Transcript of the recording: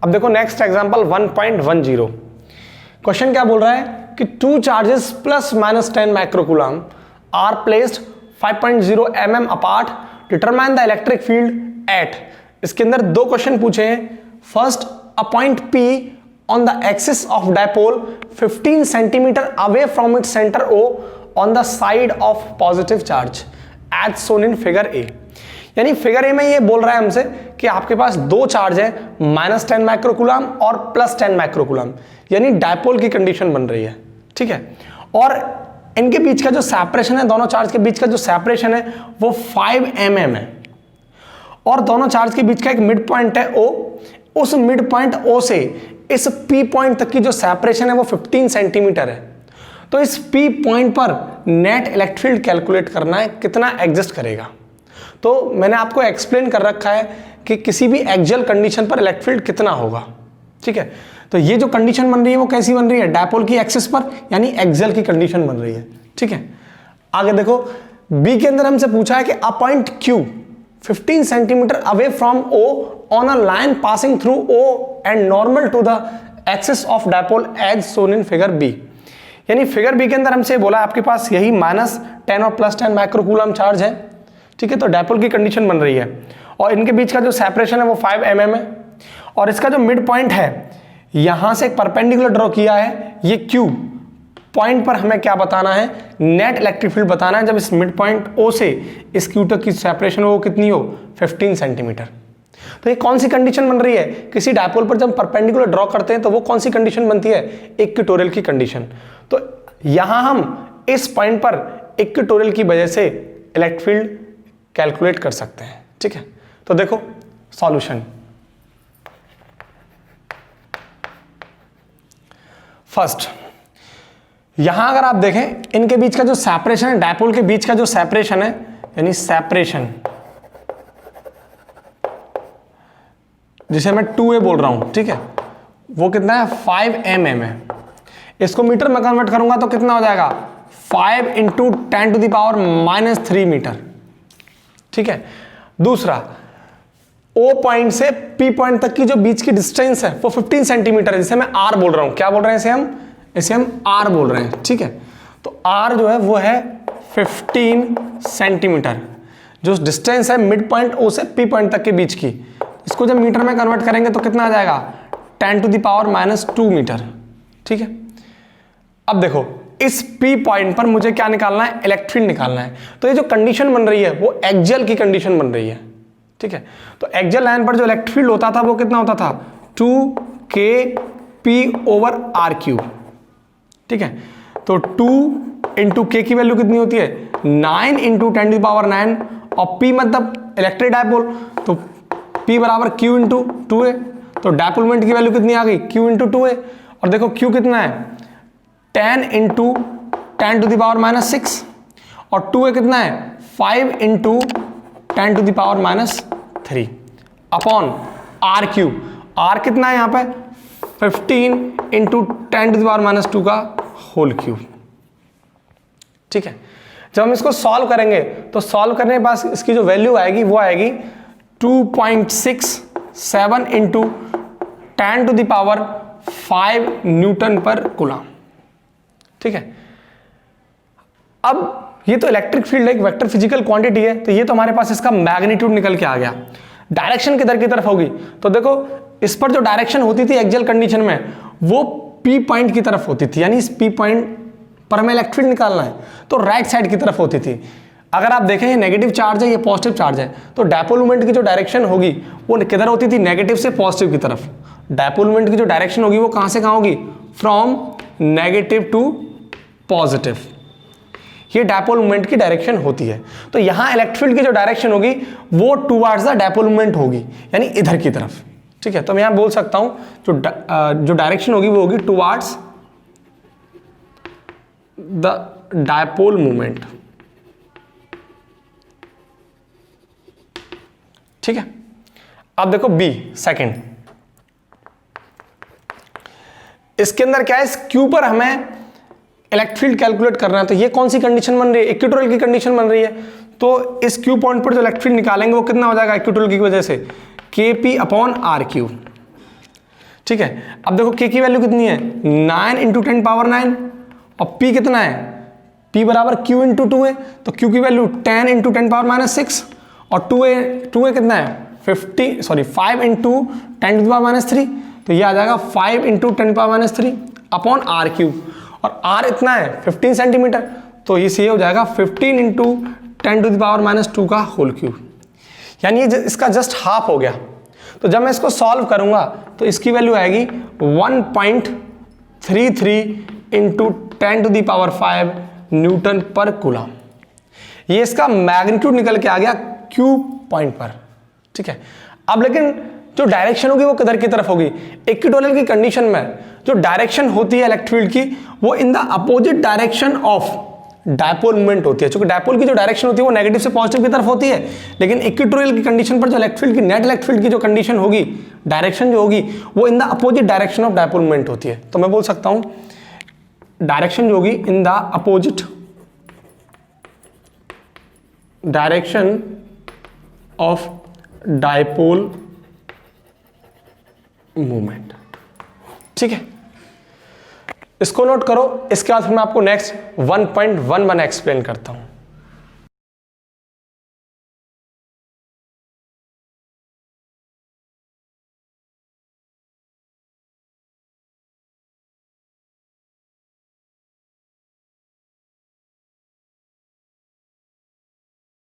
अब देखो next example 1.10। Question क्या बोल रहा है कि two charges plus minus 10 microcoulomb are placed 5.0 mm apart, determine the electric field at. इसके अंदर दो क्वेश्चन पूछे हैं। First, a point P on the axis of dipole 15 centimeter away from its center O on the side of positive charge as shown in figure A। यानी figure A में ये बोल रहा है हमसे कि आपके पास दो चार्ज है, -10 माइक्रोकूलम और +10 माइक्रोकूलम, यानी डायपोल की कंडीशन बन रही है। ठीक है, और इनके बीच का जो सेपरेशन है, दोनों चार्ज के बीच का जो सेपरेशन है वो 5 mm है, और दोनों चार्ज के बीच का एक मिड पॉइंट है O। उस मिड पॉइंट O से इस P पॉइंट तक की जो सेपरेशन है वो 15 सेंटीमीटर है। तो इस P पॉइंट पर नेट इलेक्ट्रिक फील्ड कैलकुलेट करना है, कितना एग्जिस्ट करेगा। तो मैंने आपको एक्सप्लेन कर रखा है कि किसी भी एक्सियल कंडीशन पर इलेक्ट्रिक फील्ड कितना होगा। ठीक है, तो ये जो कंडीशन बन रही है वो कैसी बन रही है, डायपोल की एक्सिस पर, यानी एक्सियल की कंडीशन बन रही है। ठीक है, आगे देखो बी के अंदर हमसे पूछा है कि a point Q 15 centimetre away from O on a line passing through O and normal to the axis of dipole as shown in figure B. यानी फिगर बी के अंदर हमसे बोला आपके पास यही -10 और +10 माइक्रोकूलम चार्ज है। ठीक है, तो डायपोल की कंडीशन बन रही है, और इनके बीच का जो सेपरेशन है वो 5 mm है, और इसका जो मिड पॉइंट है यहां से एक परपेंडिकुलर ड्रॉ किया है, ये Q पॉइंट पर हमें क्या बताना है, नेट इलेक्ट्रिक फील्ड बताना है जब इस मिड पॉइंट O से इस Q तक की सेपरेशन वो कितनी हो, 15 सेंटीमीटर। तो ये कौन सी कंडीशन बन रही है, किसी डायपोल पर जब परपेंडिकुलर ड्रॉ करते हैं तो वो कौन सी कंडीशन बनती है, इक्वेटोरियल की कंडीशन। तो यहां हम इस पॉइंट पर इक्वेटोरियल की वजह से इलेक्ट्रिक फील्ड कैलकुलेट कर सकते हैं। ठीक है, तो देखो सॉल्यूशन। फर्स्ट, यहां अगर आप देखें इनके बीच का जो सेपरेशन है, डायपोल के बीच का जो सेपरेशन है, यानी सेपरेशन जिसे मैं 2a बोल रहा हूं, ठीक है, वो कितना है, 5 mm है। इसको मीटर में कन्वर्ट करूंगा तो कितना हो जाएगा, 5 × 10⁻³ मीटर। ठीक है, दूसरा O पॉइंट से P पॉइंट तक की जो बीच की डिस्टेंस है वो 15 सेंटीमीटर है, जिसे मैं R बोल रहा हूं। क्या बोल रहे हैं इसे हम R बोल रहे हैं। ठीक है, तो R जो है वो है 15 सेंटीमीटर, जो डिस्टेंस है मिड पॉइंट O से P पॉइंट तक के बीच की। इसको जब मीटर में कन्वर्ट करेंगे तो कितना आ जाएगा, 10⁻² मीटर। ठीक है, अब देखो इस P पॉइंट पर मुझे क्या निकालना है, इलेक्ट्रिक फील्ड निकालना है। तो ये जो कंडीशन बन रही है वो एक्सियल की कंडीशन बन रही है। ठीक है, तो एक्सियल लाइन पर जो इलेक्ट्रिक फील्ड होता था वो कितना होता था, 2kP/r³। ठीक है, तो 2 × k की वैल्यू कितनी होती है, 9 × 10⁹, और P मतलब इलेक्ट्रिक डायपोल, तो P = Q × 2a। तो डायपोल मोमेंट की वैल्यू कितनी आ गई, Q × 2a। और देखो Q कितना है, 10 × 10⁻⁻⁶, और 2a कितना है, 5 × 10⁻³ अपॉन r³। r कितना है यहाँ पे, 15 × 10⁻² का होल क्यूब। ठीक है, जब हम इसको सॉल्व करेंगे तो सॉल्व करने के बाद इसकी जो वैल्यू आएगी वो आएगी 2.67 × 10⁵ न्यूटन पर कूलम। ठीक है, अब ये तो इलेक्ट्रिक फील्ड एक वेक्टर फिजिकल क्वांटिटी है, तो ये तो हमारे पास इसका मैग्नीट्यूड निकल के आ गया। डायरेक्शन किधर की तरफ होगी, तो देखो इस पर जो डायरेक्शन होती थी एक्सियल कंडीशन में वो P पॉइंट की तरफ होती थी, यानी इस P पॉइंट पर हमें इलेक्ट्रिक फील्ड निकालना है तो राइट साइड की तरफ होती थी। अगर आप देखें ये नेगेटिव चार्ज है, ये पॉजिटिव चार्ज है, तो डायपोल मोमेंट की जो डायरेक्शन होगी वो किधर होती थी, नेगेटिव से पॉजिटिव की तरफ। डायपोल मोमेंट की जो डायरेक्शन होगी वो कहां से कहां होगी, फ्रॉम नेगेटिव टू पॉजिटिव। ये डायपोल मोमेंट की डायरेक्शन होती है। तो यहां इलेक्ट्रिक फील्ड की जो डायरेक्शन होगी वो टुवर्ड्स द डायपोल मोमेंट होगी, यानी इधर की तरफ। ठीक है, तो मैं यहां बोल सकता हूं जो डायरेक्शन होगी वो होगी टुवर्ड्स द डायपोल मोमेंट। ठीक है, अब देखो बी सेकंड, इसके अंदर क्या है, इस क्यू पर हमें इलेक्ट्रिक फील्ड कैलकुलेट करना है। तो ये कौन सी कंडीशन बन रही है, इक्वेटोरियल की कंडीशन बन रही है। तो इस क्यू पॉइंट पर जो इलेक्ट्रिक फील्ड निकालेंगे वो कितना हो जाएगा इक्वेटोरियल की वजह से, KP/r³। ठीक है, अब देखो k की वैल्यू कितनी है 9 इंटू 10 पावर 9 और p कितना है p बराबर q इंटू 2 है, तो q की वैल्यू 10 इंटू 10 पावर माइनस 6 और 2a कितना है 5 इंटू 10 पावर माइनस 3, तो ये आ जाएगा 5 into 10 power minus 3 upon r cube, और r इतना है 15 सेंटीमीटर, तो ये हो जाएगा 15 into 10 to the power minus 2 का होल क्यूब, यानी ये इसका जस्ट हाफ हो गया। तो जब मैं इसको सॉल्व करूंगा तो इसकी वैल्यू आएगी 1.33 into 10 to the power 5 newton per coulomb. ये इसका मैग्नीट्यूड निकल के आ गया क्यू पॉइंट पर, ठीक है। अब लेकिन जो डायरेक्शन होगी वो किधर की तरफ होगी, इक्वेटोरियल की कंडीशन में जो डायरेक्शन होती है इलेक्ट्रिक फील्ड की वो in the opposite direction of dipole movement होती है। क्योंकि डायपोल की जो डायरेक्शन होती है वो नेगेटिव से पॉजिटिव की तरफ होती है, लेकिन इक्वेटोरियल की कंडीशन पर जो इलेक्ट्रिक फील्ड की नेट इलेक्ट्रिक फील्ड की जो कंडीशन होगी, डायरेक्शन जो होगी वो in the opposite direction of dipole movement होती है। तो मैं बोल सकता हूं डायरेक्शन जो होगी in the opposite direction of dipole movement, ठीक है। इसको नोट करो, इसके बाद मैं आपको नेक्स्ट 1.11 एक्सप्लेन करता हूं।